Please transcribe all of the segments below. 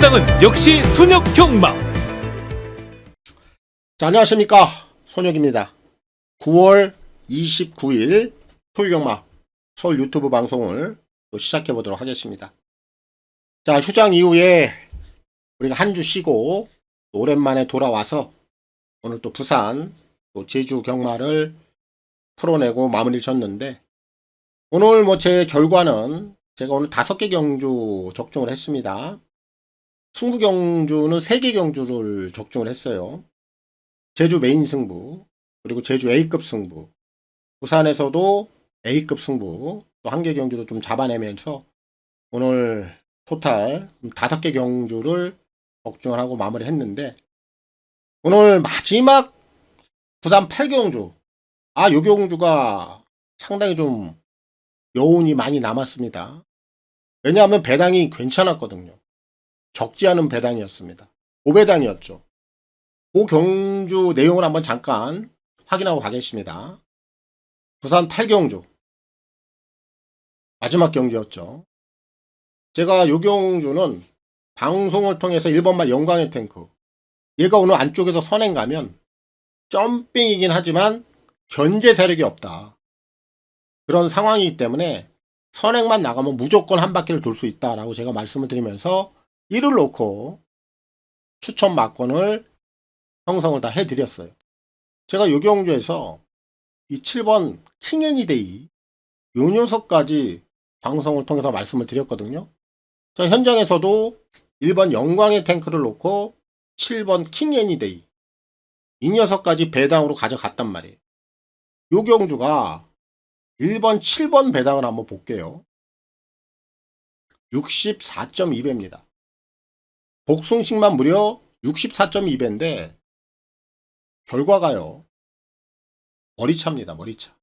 고배당은 역시 순역경마. 자, 안녕하십니까, 손혁입니다. 9월 29일 토요경마 서울 유튜브 방송을 또 시작해 보도록 하겠습니다. 자, 휴장 이후에 우리가 한 주 쉬고 또 오랜만에 돌아와서 오늘 또 부산 또 제주 경마를 풀어내고 마무리를 쳤는데, 오늘 제 결과는 제가 오늘 5개 경주 적중을 했습니다. 승부 경주는 3개 경주를 적중을 했어요. 제주 메인 승부, 그리고 제주 A급 승부, 부산에서도 A급 승부, 또 1개 경주도 좀 잡아내면서 오늘 토탈 5개 경주를 적중을 하고 마무리 했는데, 오늘 마지막 부산 8경주, 요 경주가 상당히 좀 여운이 많이 남았습니다. 왜냐하면 배당이 괜찮았거든요. 적지 않은 배당이었습니다. 5배당이었죠. 그 경주 내용을 한번 잠깐 확인하고 가겠습니다. 부산 8경주 마지막 경주였죠. 제가 요 경주는 방송을 통해서 1번만 영광의 탱크, 얘가 오늘 안쪽에서 선행 가면 점핑이긴 하지만 견제 세력이 없다, 그런 상황이기 때문에 선행만 나가면 무조건 한 바퀴를 돌 수 있다라고 제가 말씀을 드리면서 이를 놓고 추천 막권을 형성을 다 해드렸어요. 제가 요 경주에서 이 7번 킹애니데이 요 녀석까지 방송을 통해서 말씀을 드렸거든요. 자, 현장에서도 1번 영광의 탱크를 놓고 7번 킹애니데이 이 녀석까지 배당으로 가져갔단 말이에요. 요 경주가 1번 7번 배당을 한번 볼게요. 64.2배입니다. 복숭식만 무려 64.2배인데 결과가요, 머리차입니다. 머리차.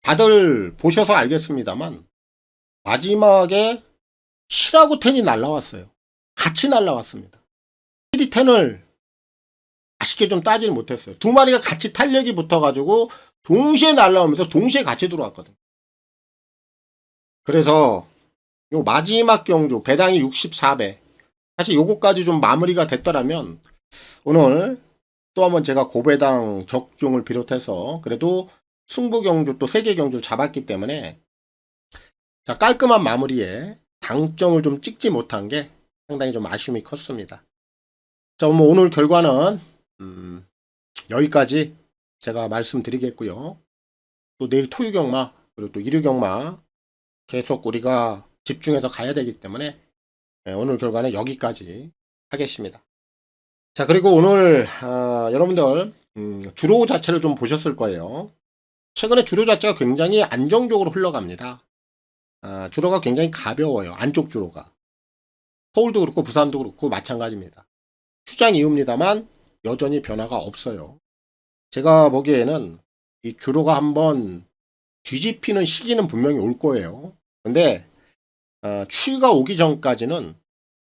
다들 보셔서 알겠습니다만 마지막에 7하고 10이 날라왔어요. 같이 날라왔습니다. 7이 10을 아쉽게 좀 따지는 못했어요. 두 마리가 같이 탄력이 붙어가지고 동시에 날라오면서 동시에 같이 들어왔거든요. 그래서 요 마지막 경주 배당이 64배, 사실 요거까지 좀 마무리가 됐더라면 오늘 또 한번 제가 고배당 적중을 비롯해서 그래도 승부 경주 또 3개 경주를 잡았기 때문에, 자, 깔끔한 마무리에 당점을 좀 찍지 못한 게 상당히 좀 아쉬움이 컸습니다. 자, 오늘 결과는 여기까지 제가 말씀드리겠고요. 또 내일 토요경마 그리고 또 일요경마 계속 우리가 집중해서 가야 되기 때문에 오늘 결과는 여기까지 하겠습니다. 자, 그리고 오늘 여러분들 주로 자체를 좀 보셨을 거예요. 최근에 주로 자체가 굉장히 안정적으로 흘러갑니다. 주로가 굉장히 가벼워요. 안쪽 주로가. 서울도 그렇고 부산도 그렇고 마찬가지입니다. 휴장 이후입니다만 여전히 변화가 없어요. 제가 보기에는 이 주로가 한번 뒤집히는 시기는 분명히 올 거예요. 근데 추위가 오기 전까지는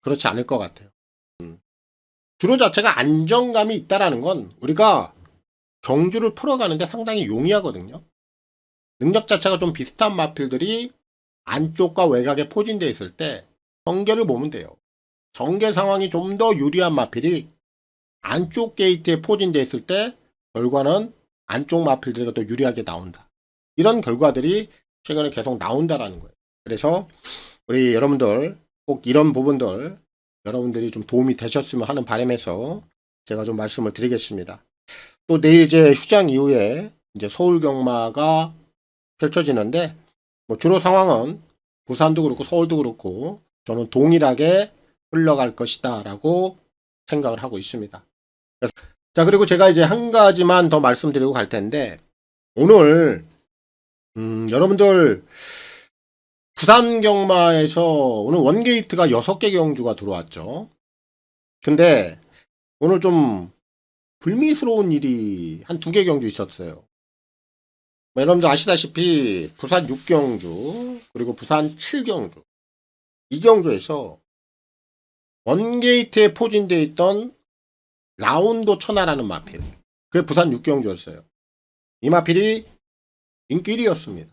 그렇지 않을 것 같아요. 주로 자체가 안정감이 있다라는 건 우리가 경주를 풀어가는데 상당히 용이하거든요. 능력 자체가 좀 비슷한 마필들이 안쪽과 외곽에 포진되어 있을 때 전개를 보면 돼요. 전개 상황이 좀 더 유리한 마필이 안쪽 게이트에 포진되어 있을 때 결과는 안쪽 마필들이 더 유리하게 나온다. 이런 결과들이 최근에 계속 나온다라는 거예요. 그래서 우리 여러분들 꼭 이런 부분들 여러분들이 좀 도움이 되셨으면 하는 바람에서 제가 좀 말씀을 드리겠습니다. 또 내일 이제 휴장 이후에 이제 서울 경마가 펼쳐지는데, 주로 상황은 부산도 그렇고 서울도 그렇고 저는 동일하게 흘러갈 것이다 라고 생각을 하고 있습니다. 자, 그리고 제가 이제 한 가지만 더 말씀드리고 갈 텐데, 오늘 여러분들 부산 경마에서 오늘 원게이트가 6개 경주가 들어왔죠. 근데 오늘 좀 불미스러운 일이 한 2개 경주 있었어요. 여러분들 아시다시피 부산 6경주 그리고 부산 7경주 이 경주에서 원게이트에 포진되어 있던 라운드 천하라는 마필, 그게 부산 6경주였어요. 이 마필이 인기 1위였습니다.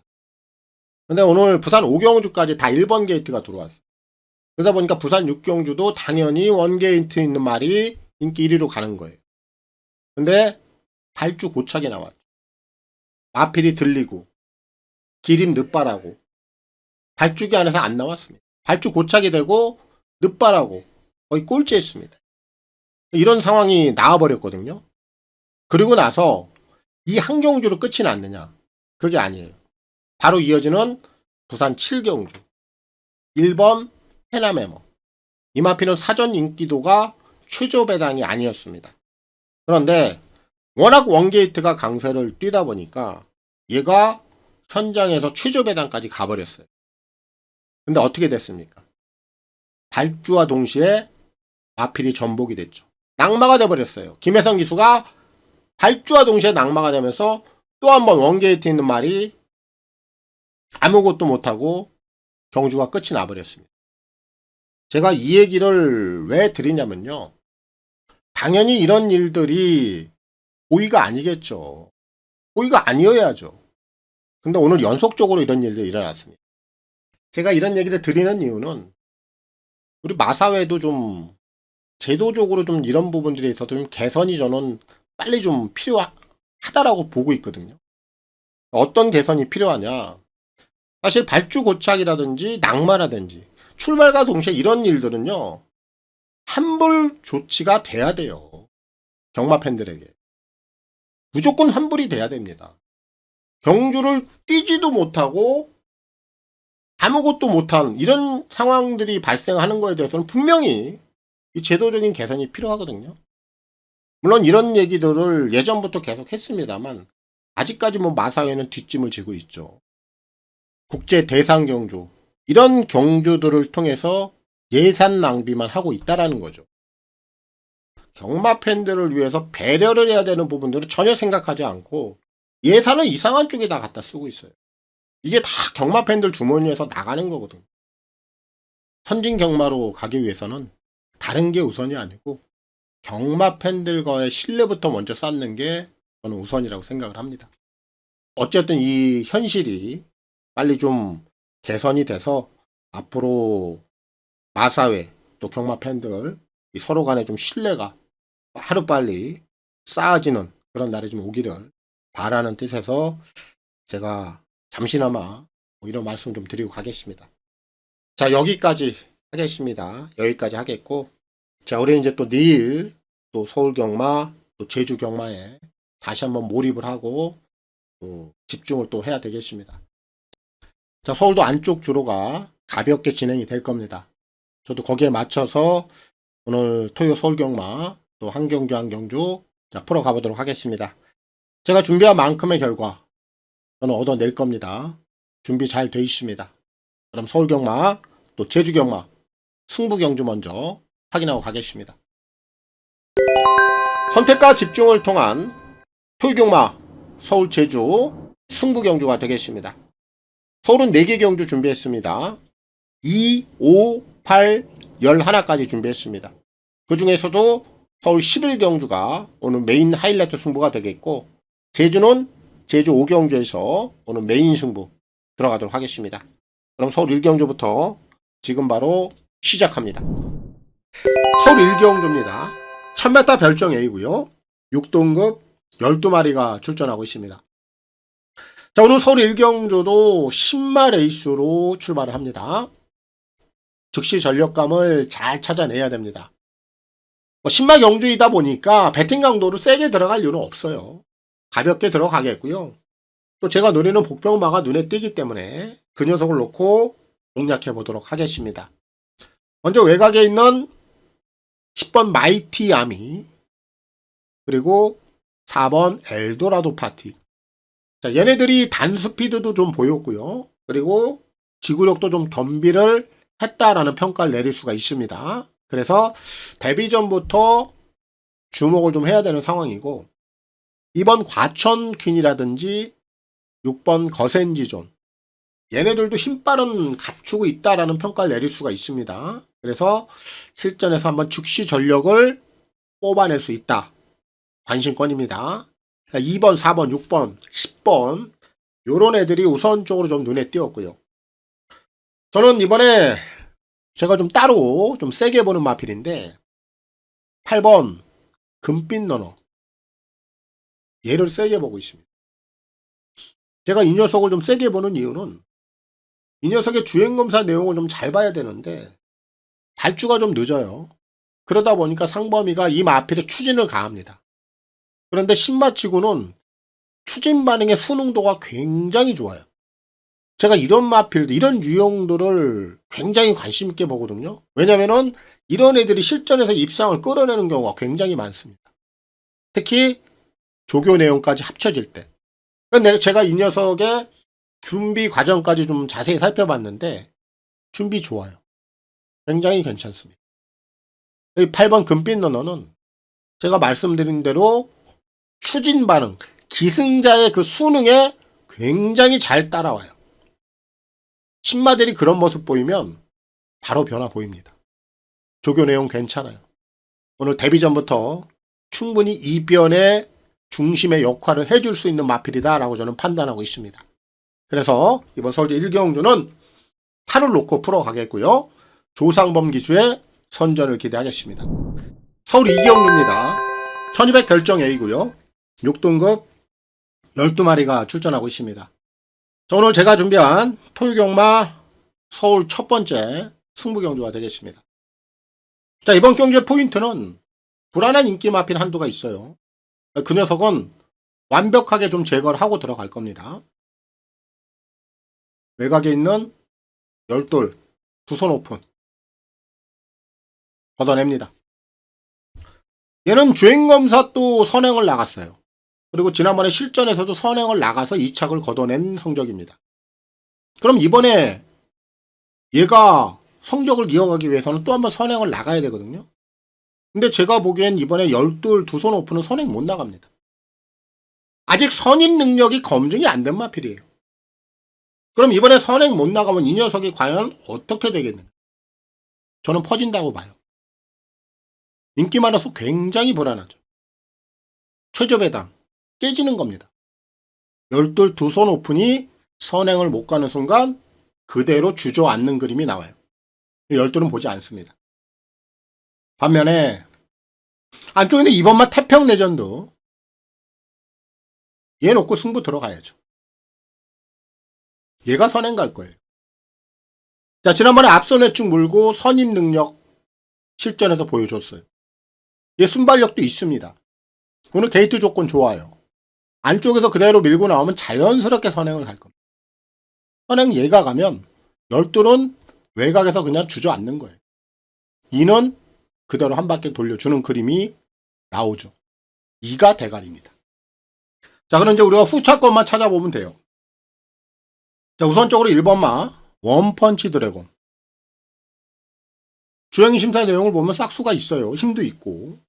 근데 오늘 부산 5경주까지 다 1번 게이트가 들어왔어요. 그러다 보니까 부산 육경주도 당연히 원게이트 있는 말이 인기 1위로 가는 거예요. 근데 발주 고착이 나왔죠. 마필이 들리고 기림 늦바라고 발주기 안에서 안 나왔습니다. 발주 고착이 되고 늦바라고 거의 꼴찌했습니다. 이런 상황이 나와버렸거든요. 그리고 나서 이 한 경주로 끝이 났느냐? 그게 아니에요. 바로 이어지는 부산 7경주 1번 해남해머. 이 마필은 사전 인기도가 최저 배당이 아니었습니다. 그런데 워낙 원게이트가 강세를 뛰다 보니까 얘가 현장에서 최저 배당까지 가버렸어요. 근데 어떻게 됐습니까? 발주와 동시에 마필이 전복이 됐죠. 낙마가 돼버렸어요. 김혜성 기수가 발주와 동시에 낙마가 되면서 또 한 번 원게이트 있는 말이 아무것도 못하고 경주가 끝이 나버렸습니다. 제가 이 얘기를 왜 드리냐면요. 당연히 이런 일들이 고의가 아니겠죠. 고의가 아니어야죠. 근데 오늘 연속적으로 이런 일들이 일어났습니다. 제가 이런 얘기를 드리는 이유는 우리 마사회도 좀 제도적으로 좀 이런 부분들에 있어서 좀 개선이 저는 빨리 좀 필요하다라고 보고 있거든요. 어떤 개선이 필요하냐. 사실 발주 고착이라든지 낙마라든지 출발과 동시에 이런 일들은요. 환불 조치가 돼야 돼요. 경마 팬들에게. 무조건 환불이 돼야 됩니다. 경주를 뛰지도 못하고 아무것도 못한 이런 상황들이 발생하는 거에 대해서는 분명히 이 제도적인 개선이 필요하거든요. 물론 이런 얘기들을 예전부터 계속 했습니다만 아직까지 뭐 마사회는 뒷짐을 지고 있죠. 국제 대상 경주 이런 경주들을 통해서 예산 낭비만 하고 있다라는 거죠. 경마 팬들을 위해서 배려를 해야 되는 부분들을 전혀 생각하지 않고 예산을 이상한 쪽에다 갖다 쓰고 있어요. 이게 다 경마 팬들 주머니에서 나가는 거거든요. 선진 경마로 가기 위해서는 다른 게 우선이 아니고 경마 팬들과의 신뢰부터 먼저 쌓는 게 저는 우선이라고 생각을 합니다. 어쨌든 이 현실이 빨리 좀 개선이 돼서 앞으로 마사회 또 경마 팬들 서로 간에 좀 신뢰가 하루빨리 쌓아지는 그런 날이 좀 오기를 바라는 뜻에서 제가 잠시나마 이런 말씀 좀 드리고 가겠습니다. 자, 여기까지 하겠습니다. 여기까지 하겠고, 자, 우리는 이제 또 내일 또 서울 경마 또 제주 경마에 다시 한번 몰입을 하고 집중을 또 해야 되겠습니다. 자, 서울도 안쪽 주로가 가볍게 진행이 될 겁니다. 저도 거기에 맞춰서 오늘 토요 서울 경마 또 한 경주 한 경주 자 풀어 가보도록 하겠습니다. 제가 준비한 만큼의 결과 저는 얻어낼 겁니다. 준비 잘 돼 있습니다. 그럼 서울 경마 또 제주 경마 승부 경주 먼저 확인하고 가겠습니다. 선택과 집중을 통한 토요 경마 서울 제주 승부 경주가 되겠습니다. 서울은 4개 경주 준비했습니다. 2, 5, 8, 11까지 준비했습니다. 그 중에서도 서울 11경주가 오늘 메인 하이라이트 승부가 되겠고, 제주는 제주 5경주에서 오늘 메인 승부 들어가도록 하겠습니다. 그럼 서울 1경주부터 지금 바로 시작합니다. 서울 1경주입니다. 1000m 별정 A고요. 6등급 12마리가 출전하고 있습니다. 자, 오늘 서울 1경주도 10마 레이스로 출발을 합니다. 즉시 전력감을 잘 찾아내야 됩니다. 10마 경주이다 보니까 배팅 강도를 세게 들어갈 이유는 없어요. 가볍게 들어가겠고요. 또 제가 노리는 복병마가 눈에 띄기 때문에 그 녀석을 놓고 공략해 보도록 하겠습니다. 먼저 외곽에 있는 10번 마이티 아미, 그리고 4번 엘도라도 파티. 자, 얘네들이 단스피드도 좀 보였고요. 그리고 지구력도 좀 겸비를 했다라는 평가를 내릴 수가 있습니다. 그래서 데뷔 전부터 주목을 좀 해야 되는 상황이고, 2번 과천 퀸이라든지 6번 거센지존, 얘네들도 힘빠른 갖추고 있다라는 평가를 내릴 수가 있습니다. 그래서 실전에서 한번 즉시 전력을 뽑아낼 수 있다. 관심권입니다. 2번, 4번, 6번, 10번 요런 애들이 우선적으로 좀 눈에 띄었고요. 저는 이번에 제가 좀 따로 좀 세게 보는 마필인데 8번 금빛 러너 얘를 세게 보고 있습니다. 제가 이 녀석을 좀 세게 보는 이유는 이 녀석의 주행검사 내용을 좀 잘 봐야 되는데 발주가 좀 늦어요. 그러다 보니까 상범이가 이 마필에 추진을 가합니다. 그런데 신마치고는 추진 반응의 순응도가 굉장히 좋아요. 제가 이런 마필, 이런 유형들을 굉장히 관심 있게 보거든요. 왜냐면은 이런 애들이 실전에서 입상을 끌어내는 경우가 굉장히 많습니다. 특히 조교 내용까지 합쳐질 때. 근데 제가 이 녀석의 준비 과정까지 좀 자세히 살펴봤는데 준비 좋아요. 굉장히 괜찮습니다. 이 8번 금빛 러너는 제가 말씀드린 대로 추진 반응, 기승자의 그 수능에 굉장히 잘 따라와요. 신마들이 그런 모습 보이면 바로 변화 보입니다. 조교 내용 괜찮아요. 오늘 데뷔 전부터 충분히 이변의 중심의 역할을 해줄 수 있는 마필이다라고 저는 판단하고 있습니다. 그래서 이번 서울대 1경주는 8을 놓고 풀어가겠고요. 조상범 기수의 선전을 기대하겠습니다. 서울 2경주입니다. 1200 결정 A고요. 6등급 12마리가 출전하고 있습니다. 자, 오늘 제가 준비한 토요경마 서울 첫 번째 승부 경주가 되겠습니다. 자, 이번 경주의 포인트는 불안한 인기 마필 한두가 있어요. 그 녀석은 완벽하게 좀 제거를 하고 들어갈 겁니다. 외곽에 있는 열돌 두 손 오픈 걷어냅니다. 얘는 주행검사 또 선행을 나갔어요. 그리고 지난번에 실전에서도 선행을 나가서 2착을 걷어낸 성적입니다. 그럼 이번에 얘가 성적을 이어가기 위해서는 또 한번 선행을 나가야 되거든요. 근데 제가 보기엔 이번에 열둘 두 손 오픈은 선행 못 나갑니다. 아직 선임 능력이 검증이 안 된 마필이에요. 그럼 이번에 선행 못 나가면 이 녀석이 과연 어떻게 되겠는가? 저는 퍼진다고 봐요. 인기 많아서 굉장히 불안하죠. 최저배당 깨지는 겁니다. 열둘 두 손 오픈이 선행을 못 가는 순간 그대로 주저앉는 그림이 나와요. 열둘은 보지 않습니다. 반면에 안쪽에는 이번만 태평 레전드 얘 놓고 승부 들어가야죠. 얘가 선행 갈 거예요. 자, 지난번에 앞선 회축 물고 선임 능력 실전에서 보여줬어요. 얘 순발력도 있습니다. 오늘 게이트 조건 좋아요. 안쪽에서 그대로 밀고 나오면 자연스럽게 선행을 갈 겁니다. 선행 얘가 가면 열둘은 외곽에서 그냥 주저앉는 거예요. 이는 그대로 한 바퀴 돌려주는 그림이 나오죠. 이가 대가리입니다. 자, 그럼 이제 우리가 후차권만 찾아보면 돼요. 자, 우선적으로 1번마 원펀치 드래곤. 주행심사 내용을 보면 싹수가 있어요. 힘도 있고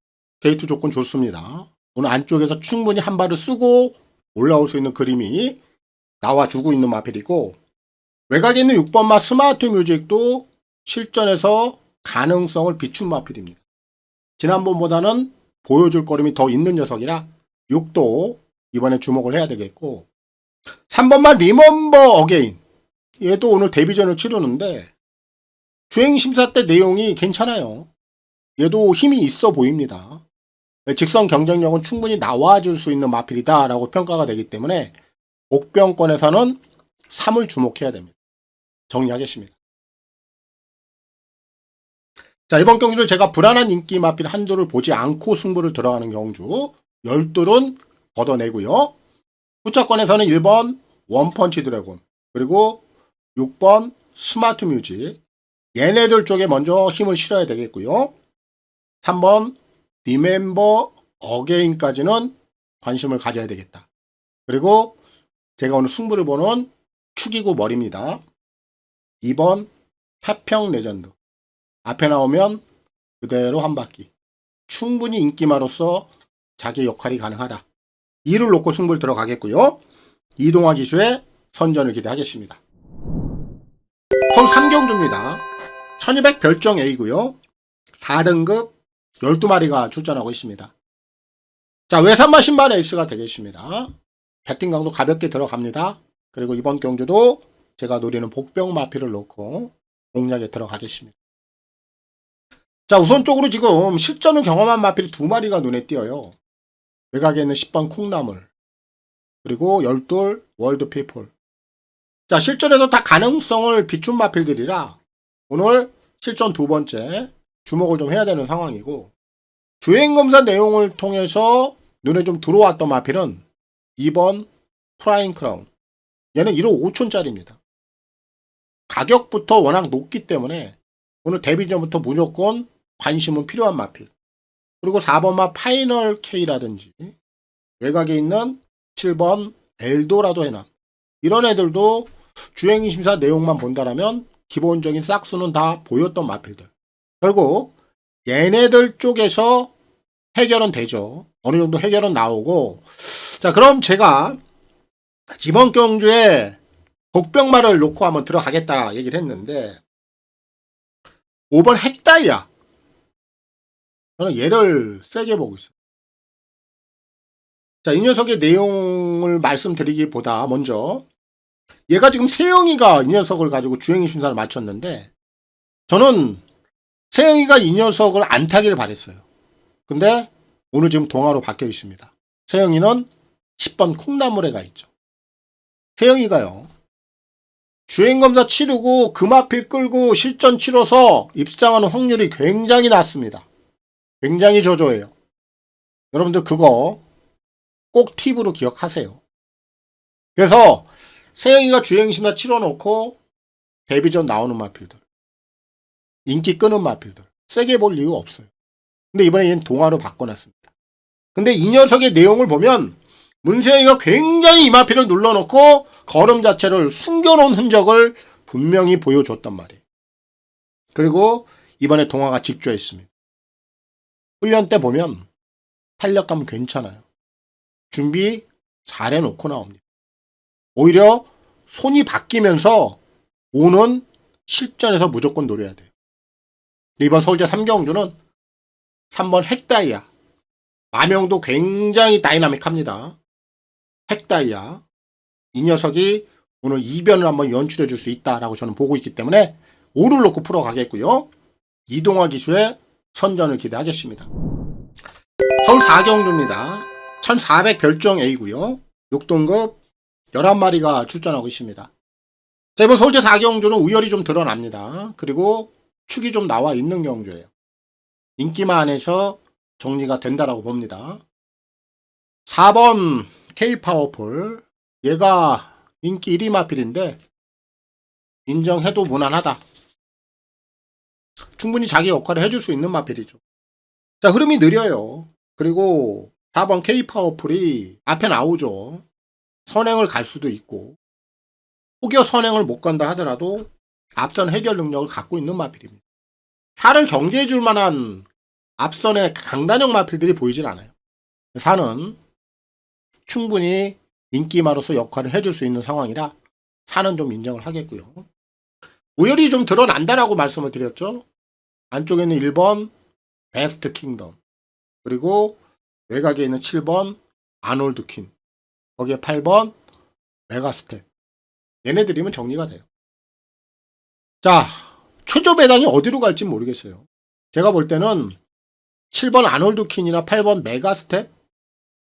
게이트 조건 좋습니다. 오늘 안쪽에서 충분히 한 발을 쓰고 올라올 수 있는 그림이 나와주고 있는 마필이고, 외곽에 있는 6번마 스마트 뮤직도 실전에서 가능성을 비춘 마필입니다. 지난번보다는 보여줄 거림이 더 있는 녀석이라 6도 이번에 주목을 해야 되겠고, 3번마 리먼버 어게인. 얘도 오늘 데뷔전을 치르는데 주행심사 때 내용이 괜찮아요. 얘도 힘이 있어 보입니다. 직선 경쟁력은 충분히 나와줄 수 있는 마필이다 라고 평가가 되기 때문에 옥병권에서는 3을 주목해야 됩니다. 정리하겠습니다. 자, 이번 경주를 제가 불안한 인기 마필 한두를 보지 않고 승부를 들어가는 경주 12은 걷어내고요. 후차권에서는 1번 원펀치 드래곤, 그리고 6번 스마트 뮤직, 얘네들 쪽에 먼저 힘을 실어야 되겠고요. 3번 리멤버 어게인까지는 관심을 가져야 되겠다. 그리고 제가 오늘 승부를 보는 축이고 머리입니다. 2번 태평 레전드. 앞에 나오면 그대로 한 바퀴. 충분히 인기마로서 자기 역할이 가능하다. 2를 놓고 승부를 들어가겠고요. 이동화 기수의 선전을 기대하겠습니다. 서울 3경주입니다. 1200 별정 A고요. 4등급 12마리가 출전하고 있습니다. 자, 외산마 신발 에이스가 되겠습니다. 배팅 강도 가볍게 들어갑니다. 그리고 이번 경주도 제가 노리는 복병 마필을 놓고 공략에 들어가겠습니다. 자, 우선적으로 지금 실전을 경험한 마필이 2마리가 눈에 띄어요. 외곽에 있는 10번 콩나물, 그리고 12 월드 피플. 자, 실전에도 다 가능성을 비춘 마필들이라 오늘 실전 2번째 주목을 좀 해야 되는 상황이고, 주행검사 내용을 통해서 눈에 좀 들어왔던 마필은 2번 프라잉 크라운. 얘는 1억 5천짜리입니다. 가격부터 워낙 높기 때문에 오늘 데뷔 전부터 무조건 관심은 필요한 마필. 그리고 4번마 파이널 K라든지 외곽에 있는 7번 엘도라도 해남. 이런 애들도 주행심사 내용만 본다라면 기본적인 싹수는 다 보였던 마필들. 결국 얘네들 쪽에서 해결은 되죠. 어느 정도 해결은 나오고. 자, 그럼 제가 이번 경주에 복병마를 놓고 한번 들어가겠다 얘기를 했는데, 5번 핵다이아. 저는 얘를 세게 보고 있어요. 자, 이 녀석의 내용을 말씀드리기보다 먼저, 얘가 지금 세영이가 이 녀석을 가지고 주행 심사를 마쳤는데, 저는 세영이가 이 녀석을 안 타기를 바랬어요. 근데 오늘 지금 동화로 바뀌어 있습니다. 세영이는 10번 콩나물에 가 있죠. 세영이가요, 주행검사 치르고 금화필 끌고 실전 치러서 입상하는 확률이 굉장히 낮습니다. 굉장히 저조해요. 여러분들 그거 꼭 팁으로 기억하세요. 그래서 세영이가 주행심사 치러놓고 데뷔전 나오는 마필들, 인기 끄는 마필들 세게 볼 이유가 없어요. 근데 이번에 얘는 동화로 바꿔놨습니다. 근데 이 녀석의 내용을 보면 문세영이가 굉장히 이 마필을 눌러놓고 걸음 자체를 숨겨놓은 흔적을 분명히 보여줬단 말이에요. 그리고 이번에 동화가 직조했습니다. 훈련 때 보면 탄력감 괜찮아요. 준비 잘 해놓고 나옵니다. 오히려 손이 바뀌면서 오는 실전에서 무조건 노려야 돼요. 이번 서울제 3경주는 3번 핵다이아. 마명도 굉장히 다이나믹합니다. 핵다이아. 이 녀석이 오늘 이변을 한번 연출해 줄 수 있다라고 저는 보고 있기 때문에 5를 놓고 풀어가겠고요. 이동화 기수의 선전을 기대하겠습니다. 서울 4경주입니다. 1400 별정 A고요. 6등급 11마리가 출전하고 있습니다. 자, 이번 서울제 4경주는 우열이 좀 드러납니다. 그리고 축이 좀 나와 있는 경주예요. 인기만 안에서 정리가 된다라고 봅니다. 4번 K파워풀. 얘가 인기 1위 마필인데 인정해도 무난하다. 충분히 자기 역할을 해줄 수 있는 마필이죠. 자, 흐름이 느려요. 그리고 4번 K파워풀이 앞에 나오죠. 선행을 갈 수도 있고, 혹여 선행을 못 간다 하더라도 앞선 해결 능력을 갖고 있는 마필입니다. 4를 경계해 줄 만한 앞선의 강단형 마필들이 보이질 않아요. 4는 충분히 인기마로서 역할을 해줄 수 있는 상황이라 4는 좀 인정을 하겠고요. 우열이 좀 드러난다라고 말씀을 드렸죠. 안쪽에 있는 1번 베스트 킹덤, 그리고 외곽에 있는 7번 아놀드 퀸, 거기에 8번 메가스텝. 얘네들이면 정리가 돼요. 자, 최저 배당이 어디로 갈지 모르겠어요. 제가 볼 때는 7번 아놀드 퀸이나 8번 메가스텝,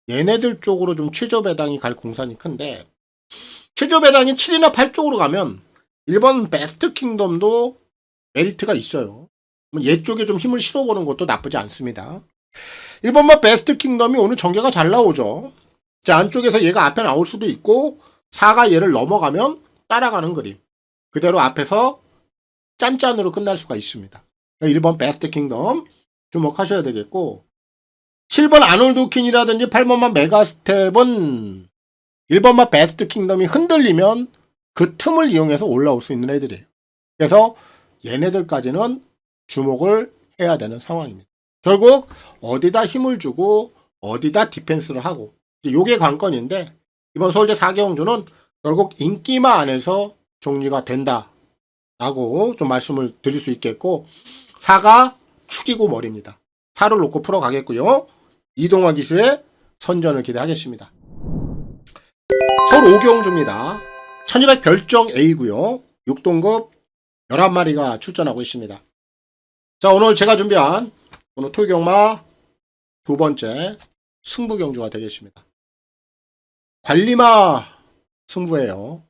얘네들 쪽으로 좀 최저 배당이 갈 공산이 큰데, 최저 배당이 7이나 8 쪽으로 가면 1번 베스트 킹덤도 메리트가 있어요. 얘 쪽에 좀 힘을 실어보는 것도 나쁘지 않습니다. 1번만 베스트 킹덤이 오늘 전개가 잘 나오죠. 자, 안쪽에서 얘가 앞에 나올 수도 있고 4가 얘를 넘어가면 따라가는 그림. 그대로 앞에서 짠짠으로 끝날 수가 있습니다. 1번 베스트 킹덤 주목하셔야 되겠고, 7번 아놀드 퀸이라든지 8번만 메가스텝은 1번만 베스트 킹덤이 흔들리면 그 틈을 이용해서 올라올 수 있는 애들이에요. 그래서 얘네들까지는 주목을 해야 되는 상황입니다. 결국 어디다 힘을 주고 어디다 디펜스를 하고, 요게 관건인데, 이번 서울제 4경주는 결국 인기마 안에서 정리가 된다라고 좀 말씀을 드릴 수 있겠고, 4가 축이고 머리입니다. 4를 놓고 풀어가겠고요. 이동화 기수의 선전을 기대하겠습니다. 서울 5경주입니다. 1200 별정 A고요. 6등급 11마리가 출전하고 있습니다. 자, 오늘 제가 준비한 오늘 토요경마 두 번째 승부 경주가 되겠습니다. 관리마 승부예요.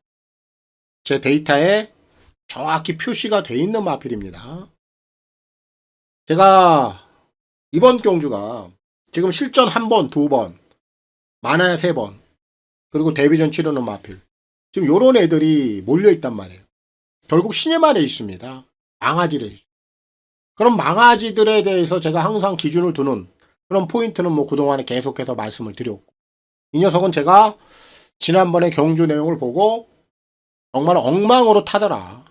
제 데이터에 정확히 표시가 되어 있는 마필입니다. 제가 이번 경주가 지금 실전 1번, 2번, 많아야 3번, 그리고 데뷔전 치르는 마필. 지금 요런 애들이 몰려있단 말이에요. 결국 신예만에 있습니다. 망아지에 있습니다. 그럼 망아지들에 대해서 제가 항상 기준을 두는 그런 포인트는 뭐 그동안에 계속해서 말씀을 드렸고, 이 녀석은 제가 지난번에 경주 내용을 보고 정말 엉망으로 타더라.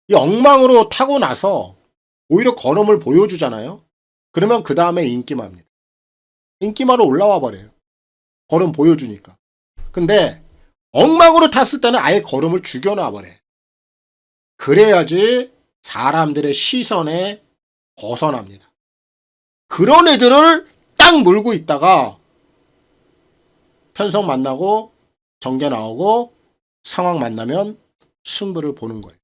이 엉망으로 타고 나서 오히려 걸음을 보여주잖아요. 그러면 그 다음에 인기마입니다. 인기마로 올라와 버려요. 걸음 보여주니까. 근데 엉망으로 탔을 때는 아예 걸음을 죽여놔 버려요. 그래야지 사람들의 시선에 벗어납니다. 그런 애들을 딱 물고 있다가 편성 만나고 정계 나오고 상황 만나면 승부를 보는 거예요.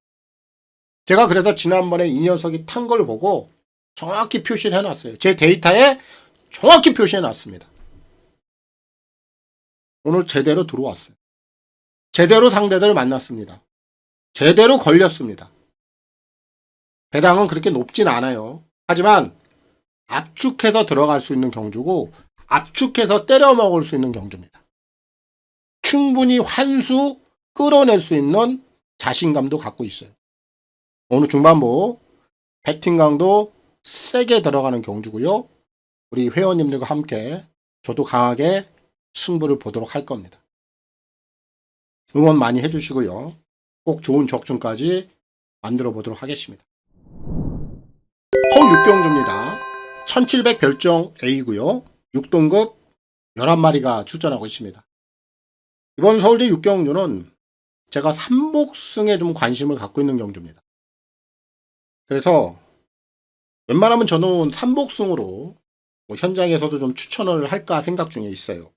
제가 그래서 지난번에 이 녀석이 탄 걸 보고 정확히 표시를 해놨어요. 제 데이터에 정확히 표시해놨습니다. 오늘 제대로 들어왔어요. 제대로 상대들을 만났습니다. 제대로 걸렸습니다. 배당은 그렇게 높진 않아요. 하지만 압축해서 들어갈 수 있는 경주고 압축해서 때려 먹을 수 있는 경주입니다. 충분히 환수 끌어낼 수 있는 자신감도 갖고 있어요. 오늘 중반부 배팅 강도 세게 들어가는 경주고요. 우리 회원님들과 함께 저도 강하게 승부를 보도록 할 겁니다. 응원 많이 해주시고요. 꼭 좋은 적중까지 만들어 보도록 하겠습니다. 서울 6경주입니다. 1700 별정 A고요. 6등급 11마리가 출전하고 있습니다. 이번 서울대 6경주는 제가 삼복승에 좀 관심을 갖고 있는 경주입니다. 그래서 웬만하면 저는 삼복승으로 현장에서도 좀 추천을 할까 생각 중에 있어요.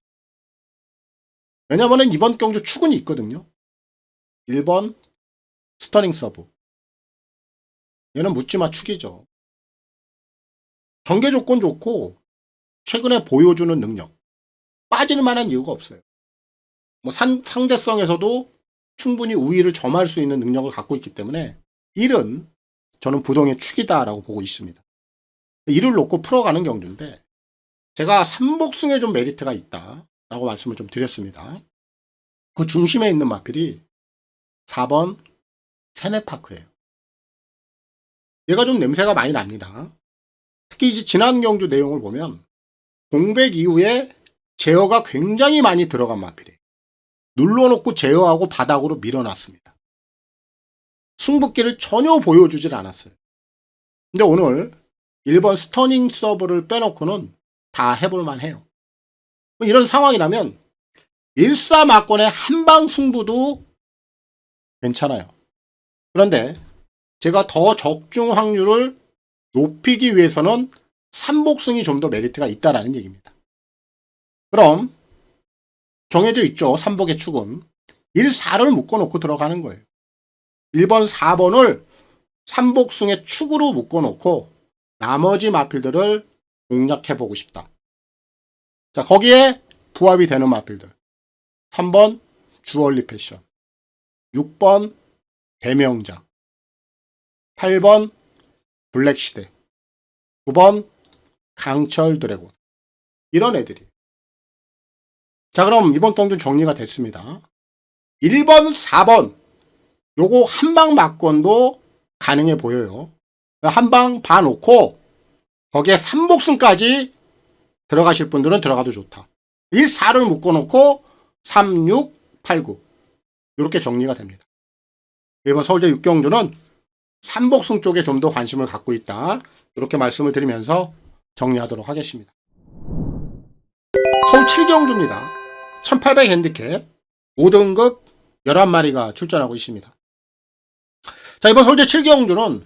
왜냐하면 이번 경주 축은 있거든요. 1번 스터닝 서브. 얘는 묻지마 축이죠. 경계 조건 좋고 최근에 보여주는 능력. 빠질 만한 이유가 없어요. 뭐 상대성에서도 충분히 우위를 점할 수 있는 능력을 갖고 있기 때문에 1은 저는 부동의 축이다라고 보고 있습니다. 1을 놓고 풀어가는 경주인데 제가 삼복승에 좀 메리트가 있다라고 말씀을 좀 드렸습니다. 그 중심에 있는 마필이 4번 세네파크예요. 얘가 좀 냄새가 많이 납니다. 특히 이제 지난 경주 내용을 보면 공백 이후에 제어가 굉장히 많이 들어간 마필이에요. 눌러놓고 제어하고 바닥으로 밀어놨습니다. 승부기를 전혀 보여주질 않았어요. 근데 오늘 1번 스터닝 서브를 빼놓고는 다 해볼만 해요. 이런 상황이라면 1사막권의 한방 승부도 괜찮아요. 그런데 제가 더 적중 확률을 높이기 위해서는 삼복승이 좀 더 메리트가 있다라는 얘기입니다. 그럼 정해져 있죠. 삼복의 축은 1, 4를 묶어놓고 들어가는 거예요. 1번, 4번을 삼복승의 축으로 묶어놓고 나머지 마필들을 공략해보고 싶다. 자, 거기에 부합이 되는 마필들. 3번 주얼리 패션, 6번 대명장, 8번 블랙시대, 9번 강철 드래곤. 이런 애들이. 자, 그럼 이번 경주 정리가 됐습니다. 1번, 4번 요거 한방 막권도 가능해 보여요. 한방 봐놓고 거기에 삼복승까지 들어가실 분들은 들어가도 좋다. 1, 4를 묶어놓고 3, 6, 8, 9 이렇게 정리가 됩니다. 이번 서울대 6경주는 삼복승 쪽에 좀 더 관심을 갖고 있다. 이렇게 말씀을 드리면서 정리하도록 하겠습니다. 서울 7경주입니다. 1800 핸디캡 5등급 11마리가 출전하고 있습니다. 자, 이번 서울대 7경주는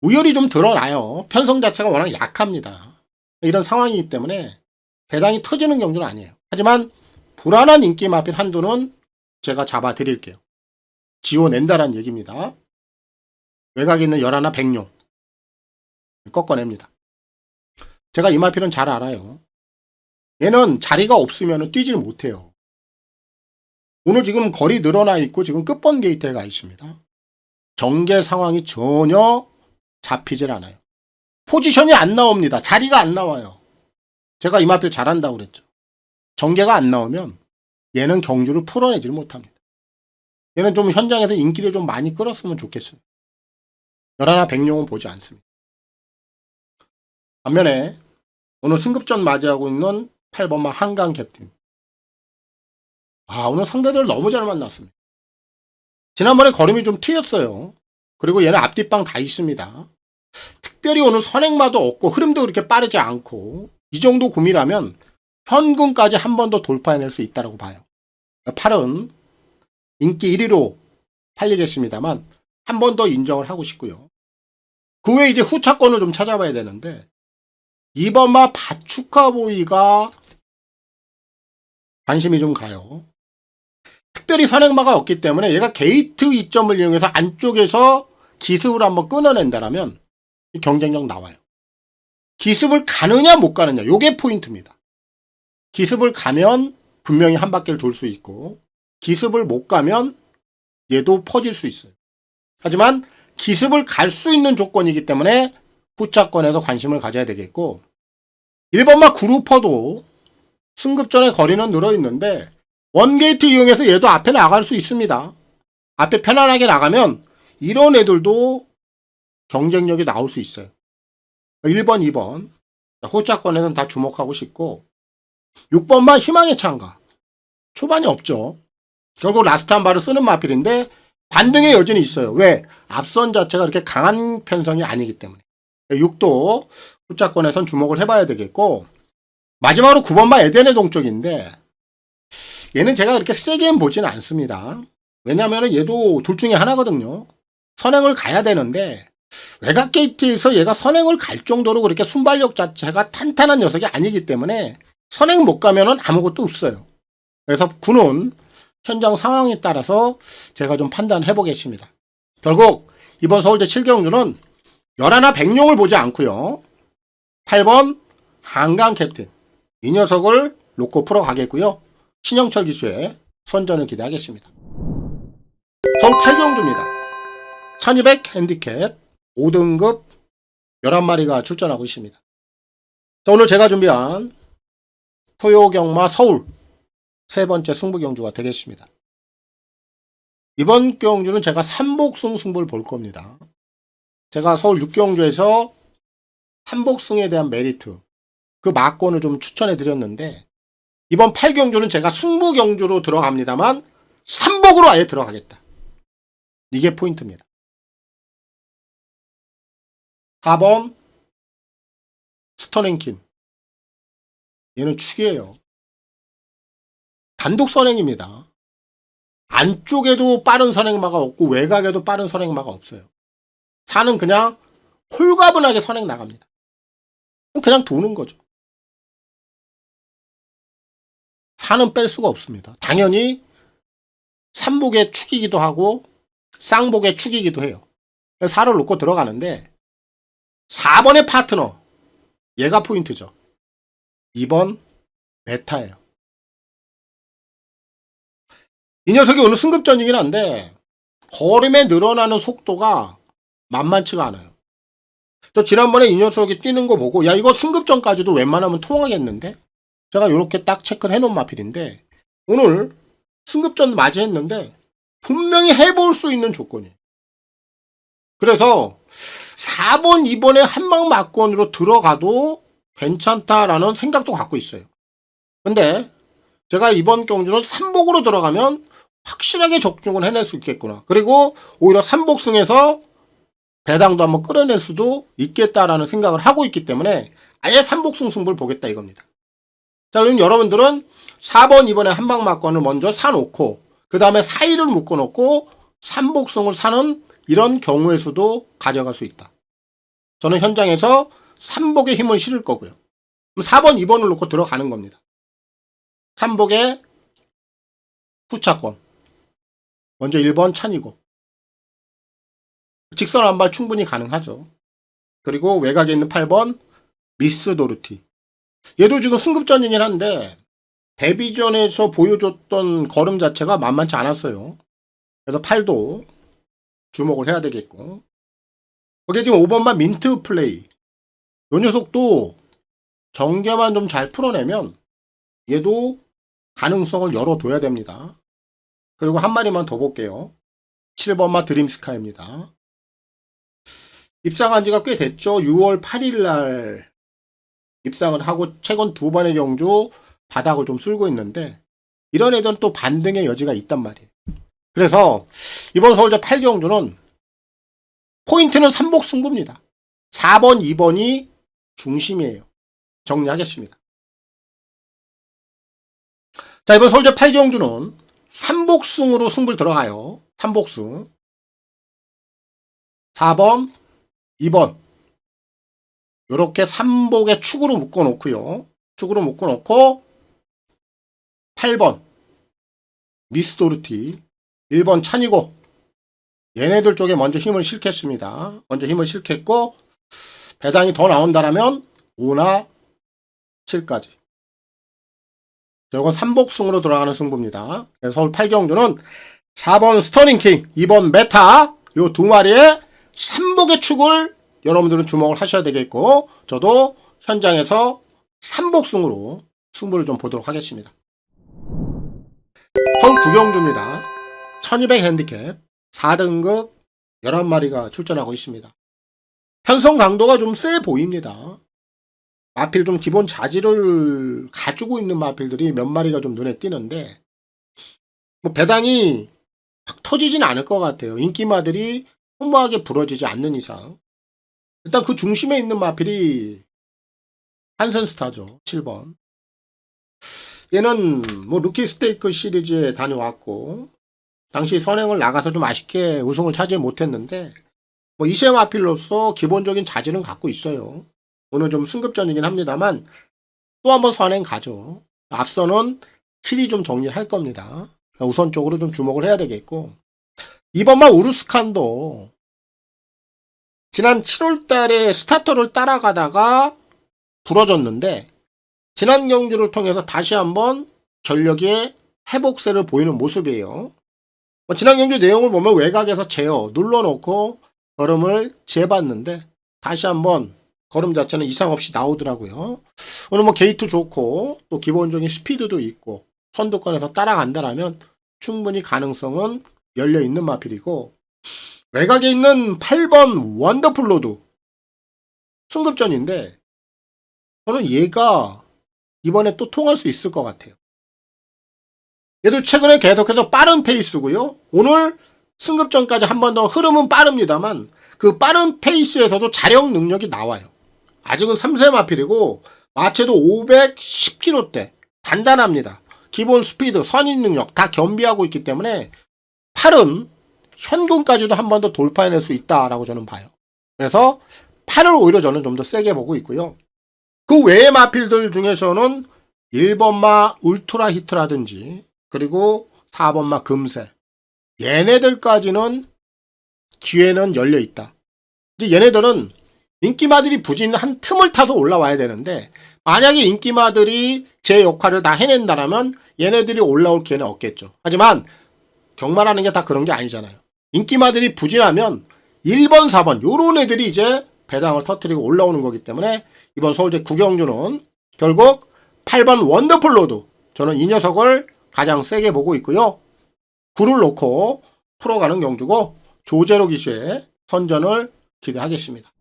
우열이 좀 드러나요. 편성 자체가 워낙 약합니다. 이런 상황이기 때문에 배당이 터지는 경주는 아니에요. 하지만 불안한 인기 마필 한도는 제가 잡아 드릴게요. 지워낸다라는 얘기입니다. 외곽에 있는 11 백룡, 꺾어냅니다. 제가 이 마필은 잘 알아요. 얘는 자리가 없으면 뛰질 못해요. 오늘 지금 거리 늘어나 있고 지금 끝번 게이트에 가 있습니다. 경계 상황이 전혀 잡히질 않아요. 포지션이 안 나옵니다. 자리가 안 나와요. 제가 이 마필 잘한다고 그랬죠. 전개가 안 나오면 얘는 경주를 풀어내질 못합니다. 얘는 좀 현장에서 인기를 좀 많이 끌었으면 좋겠어요. 열하나 백룡은 보지 않습니다. 반면에 오늘 승급전 맞이하고 있는 8번마 한강 캡틴. 오늘 상대들 너무 잘 만났습니다. 지난번에 걸음이 좀 튀었어요. 그리고 얘는 앞뒷방 다 있습니다. 특별히 오늘 선행마도 없고 흐름도 그렇게 빠르지 않고 이 정도 구미라면 현금까지 한 번 더 돌파해낼 수 있다고 봐요. 8은 인기 1위로 팔리겠습니다만 한 번 더 인정을 하고 싶고요. 그 외에 이제 후차권을 좀 찾아봐야 되는데 2번마 바추카보이가 관심이 좀 가요. 특별히 선행마가 없기 때문에 얘가 게이트 이점을 이용해서 안쪽에서 기습을 한번 끊어낸다면 경쟁력 나와요. 기습을 가느냐 못 가느냐 요게 포인트입니다. 기습을 가면 분명히 한 바퀴를 돌 수 있고 기습을 못 가면 얘도 퍼질 수 있어요. 하지만 기습을 갈 수 있는 조건이기 때문에 후차권에서 관심을 가져야 되겠고 1번마 그루퍼도 승급전의 거리는 늘어있는데 원게이트 이용해서 얘도 앞에 나갈 수 있습니다. 앞에 편안하게 나가면 이런 애들도 경쟁력이 나올 수 있어요. 1번, 2번 후차권에서는 다 주목하고 싶고 6번마 희망의 창가 초반이 없죠. 결국 라스트 한 발을 쓰는 마필인데 반등의 여전히 있어요. 왜? 앞선 자체가 그렇게 강한 편성이 아니기 때문에 6도 후차권에선 주목을 해봐야 되겠고 마지막으로 9번마 에덴의 동쪽인데 얘는 제가 그렇게 세게는 보지는 않습니다. 왜냐하면 얘도 둘 중에 하나거든요. 선행을 가야 되는데 외곽 게이트에서 얘가 선행을 갈 정도로 그렇게 순발력 자체가 탄탄한 녀석이 아니기 때문에 선행 못 가면은 아무것도 없어요. 그래서 9는 현장 상황에 따라서 제가 좀 판단해 보겠습니다. 결국 이번 서울대 7경주는 11 백룡을 보지 않고요. 8번 한강 캡틴 이 녀석을 놓고 풀어가겠고요. 신영철 기수의 선전을 기대하겠습니다. 서울 8경주입니다. 1200 핸디캡 5등급 11마리가 출전하고 있습니다. 자, 오늘 제가 준비한 토요경마 서울 세 번째 승부 경주가 되겠습니다. 이번 경주는 제가 삼복승 승부를 볼 겁니다. 제가 서울 6경주에서 삼복승에 대한 메리트 그 막권을 좀 추천해 드렸는데 이번 8경주는 제가 승부 경주로 들어갑니다만 삼복으로 아예 들어가겠다. 이게 포인트입니다. 4번 스터랭킨 얘는 축이에요. 단독 선행입니다. 안쪽에도 빠른 선행마가 없고 외곽에도 빠른 선행마가 없어요. 4는 그냥 홀가분하게 선행 나갑니다. 그냥 도는 거죠. 4는 뺄 수가 없습니다. 당연히 삼복의 축이기도 하고 쌍복의 축이기도 해요. 4를 놓고 들어가는데 4번의 파트너 얘가 포인트죠. 2번 메타예요. 이 녀석이 오늘 승급전이긴 한데 걸음에 늘어나는 속도가 만만치가 않아요. 저 지난번에 이 녀석이 뛰는 거 보고 야 이거 승급전까지도 웬만하면 통하겠는데 제가 이렇게 딱 체크를 해놓은 마필인데 오늘 승급전 맞이했는데 분명히 해볼 수 있는 조건이에요. 그래서 4번 2번에 한방 막권으로 들어가도 괜찮다라는 생각도 갖고 있어요. 근데 제가 이번 경주는 3복으로 들어가면 확실하게 적중을 해낼 수 있겠구나. 그리고 오히려 3복승에서 배당도 한번 끌어낼 수도 있겠다라는 생각을 하고 있기 때문에 아예 3복승 승부를 보겠다 이겁니다. 자, 그럼 여러분들은 4번, 2번에 한방 막권을 먼저 사놓고 그 다음에 4위를 묶어놓고 3복승을 사는 이런 경우의 수도 가져갈 수 있다. 저는 현장에서 3복에 힘을 실을 거고요. 그럼 4번, 2번을 놓고 들어가는 겁니다. 3복의 후차권. 먼저 1번 찬이고 직선 한발 충분히 가능하죠. 그리고 외곽에 있는 8번 미스 도르티. 얘도 지금 승급전이긴 한데 데뷔전에서 보여줬던 걸음 자체가 만만치 않았어요. 그래서 8도 주목을 해야 되겠고, 거기에 지금 5번만 민트 플레이. 요 녀석도 경계만 좀 잘 풀어내면 얘도 가능성을 열어둬야 됩니다. 그리고 한 마리만 더 볼게요. 7번마 드림스카이입니다. 입상한 지가 꽤 됐죠. 6월 8일 날 입상을 하고 최근 2번의 경주 바닥을 좀 쓸고 있는데, 이런 애들은 또 반등의 여지가 있단 말이에요. 그래서 이번 서울대 8경주는 포인트는 삼복 승부입니다. 4번, 2번이 중심이에요. 정리하겠습니다. 자, 이번 서울대 8경주는 삼복승으로 승부를 들어가요. 삼복승. 4번, 2번. 요렇게 삼복의 축으로 묶어 놓고요. 축으로 묶어 놓고 8번 미스 도르티, 1번 찬이고, 얘네들 쪽에 먼저 힘을 실겠습니다. 먼저 힘을 실겠고, 배당이 더 나온다라면 5나 7까지. 이건 삼복승으로 돌아가는 승부입니다. 그래서 서울 8경주는 4번 스터닝킹, 2번 메타, 요 두 마리의 삼복의 축을 여러분들은 주목을 하셔야 되겠고, 저도 현장에서 삼복승으로 승부를 좀 보도록 하겠습니다. 서울 9경주입니다. 1200 핸디캡 4등급 11마리가 출전하고 있습니다. 편성 강도가 좀 세 보입니다. 마필 좀 기본 자질을 가지고 있는 마필들이 몇 마리가 좀 눈에 띄는데, 뭐 배당이 확 터지진 않을 것 같아요. 인기마들이 허무하게 부러지지 않는 이상. 일단 그 중심에 있는 마필이 한선스타죠. 7번. 얘는 뭐 루키 스테이크 시리즈에 다녀왔고, 당시 선행을 나가서 좀 아쉽게 우승을 차지 못했는데, 뭐 이세 마필로서 기본적인 자질은 갖고 있어요. 오늘 좀 승급전이긴 합니다만 또 한번 선행 가죠. 앞서는 7이 좀 정리할 겁니다. 우선적으로 좀 주목을 해야 되겠고, 2번만 우루스칸도 지난 7월 달에 스타터를 따라가다가 부러졌는데, 지난 경주를 통해서 다시 한번 전력의 회복세를 보이는 모습이에요. 지난 경주 내용을 보면 외곽에서 제어 눌러놓고 걸음을 재봤는데 다시 한번 걸음 자체는 이상 없이 나오더라고요. 오늘 뭐 게이트 좋고 또 기본적인 스피드도 있고 선두권에서 따라간다라면 충분히 가능성은 열려있는 마필이고, 외곽에 있는 8번 원더풀 로드 승급전인데 저는 얘가 이번에 또 통할 수 있을 것 같아요. 얘도 최근에 계속해서 빠른 페이스고요. 오늘 승급전까지 한 번 더 흐름은 빠릅니다만 그 빠른 페이스에서도 자력 능력이 나와요. 아직은 3세 마필이고 마체도 510kg대 단단합니다. 기본 스피드, 선인 능력 다 겸비하고 있기 때문에 8은 현금까지도 한 번 더 돌파해낼 수 있다라고 저는 봐요. 그래서 8을 오히려 저는 좀 더 세게 보고 있고요. 그 외의 마필들 중에서는 1번마 울트라 히트라든지 그리고 4번마 금세, 얘네들까지는 기회는 열려있다. 이제 얘네들은 인기마들이 부진한 틈을 타서 올라와야 되는데, 만약에 인기마들이 제 역할을 다 해낸다라면 얘네들이 올라올 기회는 없겠죠. 하지만 경마라는 게 다 그런 게 아니잖아요. 인기마들이 부진하면 1번, 4번 요런 애들이 이제 배당을 터뜨리고 올라오는 거기 때문에 이번 서울대 9경주는 결국 8번 원더풀 로드, 저는 이 녀석을 가장 세게 보고 있고요. 9를 놓고 풀어가는 경주고 조제로 기수의 선전을 기대하겠습니다.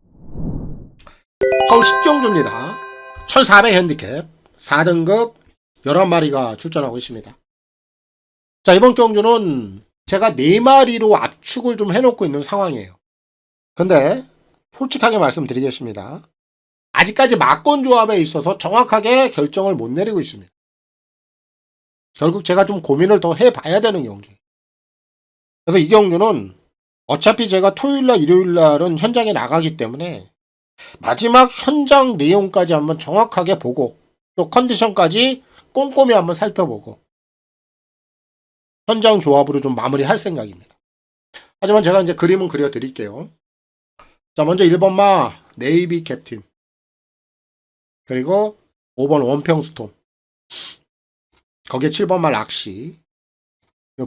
서울 10경주입니다. 1400 핸디캡 4등급 11마리가 출전하고 있습니다. 자, 이번 경주는 제가 4마리로 압축을 좀 해놓고 있는 상황이에요. 근데 솔직하게 말씀드리겠습니다. 아직까지 막권 조합에 있어서 정확하게 결정을 못 내리고 있습니다. 결국 제가 좀 고민을 더 해봐야 되는 경주예요. 그래서 이 경주는 어차피 제가 토요일날 일요일날은 현장에 나가기 때문에 마지막 현장 내용까지 한번 정확하게 보고 또 컨디션까지 꼼꼼히 한번 살펴보고 현장 조합으로 좀 마무리할 생각입니다. 하지만 제가 이제 그림은 그려드릴게요. 자, 먼저 1번마 네이비 캡틴. 그리고 5번 원평스톰. 거기에 7번마 락시.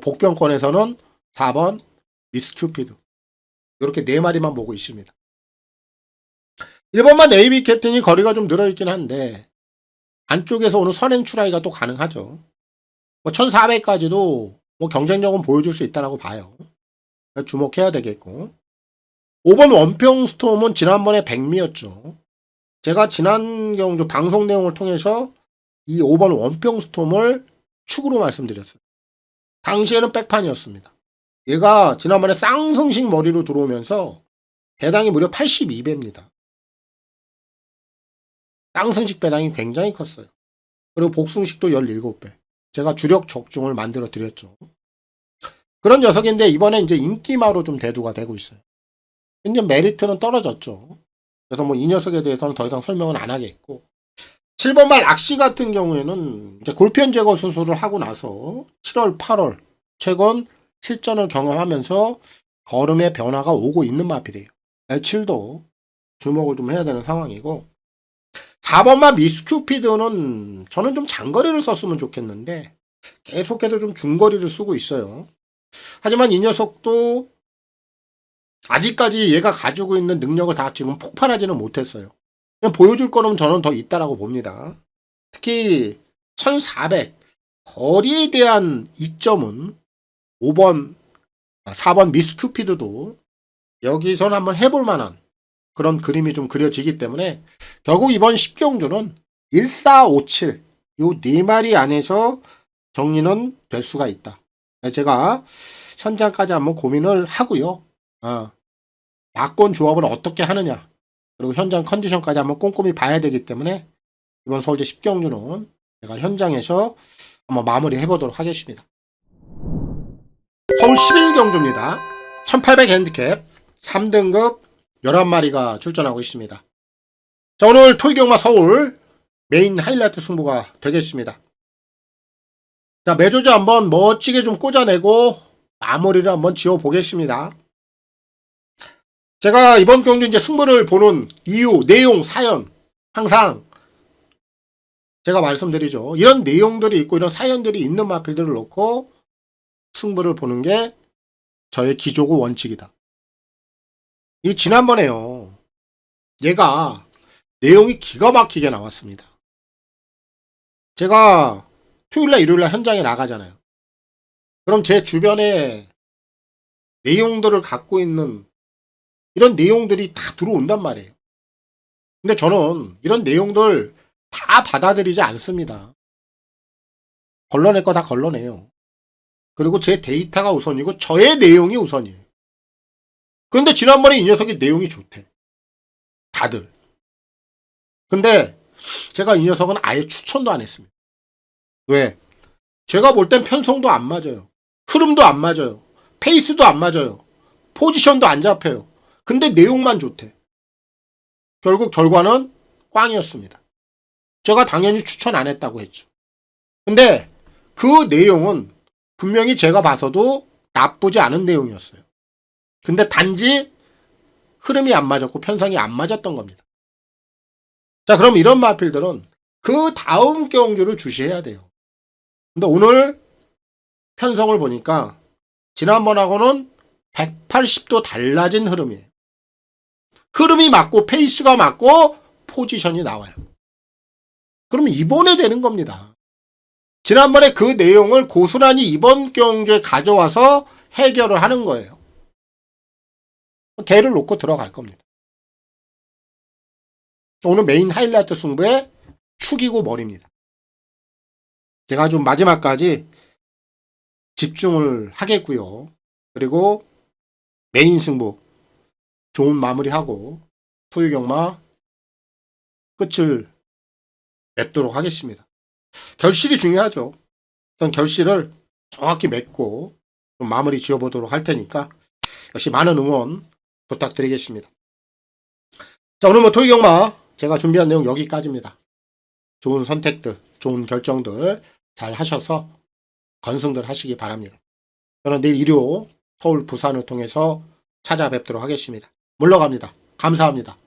복병권에서는 4번 미스큐피드. 이렇게 4마리만 보고 있습니다. 1번마 네이비 캡틴이 거리가 좀 늘어있긴 한데 안쪽에서 오는 선행 출하기가 또 가능하죠. 1400까지도 경쟁력은 보여줄 수 있다고 봐요. 주목해야 되겠고. 5번 원평스톰은 지난번에 백미였죠. 제가 지난 경주 방송 내용을 통해서 이 5번 원평스톰을 축으로 말씀드렸어요. 당시에는 백판이었습니다. 얘가 지난번에 쌍승식 머리로 들어오면서 배당이 무려 82배입니다. 쌍승식 배당이 굉장히 컸어요. 그리고 복승식도 17배. 제가 주력 적중을 만들어 드렸죠. 그런 녀석인데 이번에 이제 인기마로 좀 대두가 되고 있어요. 근데 메리트는 떨어졌죠. 그래서 이 녀석에 대해서는 더 이상 설명은 안 하겠고. 7번말 악시 같은 경우에는 이제 골편 제거 수술을 하고 나서 7월, 8월 최근 실전을 경험하면서 걸음의 변화가 오고 있는 마필이에요. 며칠도 주목을 좀 해야 되는 상황이고. 4번만 미스큐피드는 저는 좀 장거리를 썼으면 좋겠는데 계속해서 좀 중거리를 쓰고 있어요. 하지만 이 녀석도 아직까지 얘가 가지고 있는 능력을 다 지금 폭발하지는 못했어요. 그냥 보여줄 거는 저는 더 있다라고 봅니다. 특히 1400 거리에 대한 이점은 4번 미스큐피드도 여기서는 한번 해볼 만한 그런 그림이 좀 그려지기 때문에 결국 이번 10경주는 1457 요 4마리 안에서 정리는 될 수가 있다. 제가 현장까지 한번 고민을 하고요. 막권 조합을 어떻게 하느냐 그리고 현장 컨디션까지 한번 꼼꼼히 봐야 되기 때문에 이번 서울제 10경주는 제가 현장에서 한번 마무리 해보도록 하겠습니다. 서울 11경주입니다. 1800 핸디캡 3등급 11마리가 출전하고 있습니다. 자, 오늘 토이경마 서울 메인 하이라이트 승부가 되겠습니다. 자, 매조제 한번 멋지게 좀 꽂아내고 마무리를 한번 지어 보겠습니다. 제가 이번 경주 이제 승부를 보는 이유, 내용, 사연 항상 제가 말씀드리죠. 이런 내용들이 있고 이런 사연들이 있는 마필들을 놓고 승부를 보는 게 저의 기조고 원칙이다. 이 지난번에요. 얘가 내용이 기가 막히게 나왔습니다. 제가 토요일날 일요일날 현장에 나가잖아요. 그럼 제 주변에 내용들을 갖고 있는 이런 내용들이 다 들어온단 말이에요. 근데 저는 이런 내용들 다 받아들이지 않습니다. 걸러낼 거 다 걸러내요. 그리고 제 데이터가 우선이고 저의 내용이 우선이에요. 그런데 지난번에 이 녀석이 내용이 좋대. 다들. 근데 제가 이 녀석은 아예 추천도 안 했습니다. 왜? 제가 볼 땐 편성도 안 맞아요. 흐름도 안 맞아요. 페이스도 안 맞아요. 포지션도 안 잡혀요. 근데 내용만 좋대. 결국 결과는 꽝이었습니다. 제가 당연히 추천 안 했다고 했죠. 근데 그 내용은 분명히 제가 봐서도 나쁘지 않은 내용이었어요. 근데 단지 흐름이 안 맞았고 편성이 안 맞았던 겁니다. 자, 그럼 이런 마필들은 그 다음 경주를 주시해야 돼요. 근데 오늘 편성을 보니까 지난번하고는 180도 달라진 흐름이에요. 흐름이 맞고 페이스가 맞고 포지션이 나와요. 그러면 이번에 되는 겁니다. 지난번에 그 내용을 고스란히 이번 경주에 가져와서 해결을 하는 거예요. 개를 놓고 들어갈 겁니다. 오늘 메인 하이라이트 승부의 축이고 머리입니다. 제가 좀 마지막까지 집중을 하겠고요. 그리고 메인 승부 좋은 마무리하고 토요경마 끝을 맺도록 하겠습니다. 결실이 중요하죠. 어떤 결실을 정확히 맺고 좀 마무리 지어보도록 할 테니까 역시 많은 응원 부탁드리겠습니다. 자, 오늘 토요경마 제가 준비한 내용 여기까지입니다. 좋은 선택들, 좋은 결정들 잘 하셔서 건승들 하시기 바랍니다. 저는 내일 일요 서울, 부산을 통해서 찾아뵙도록 하겠습니다. 물러갑니다. 감사합니다.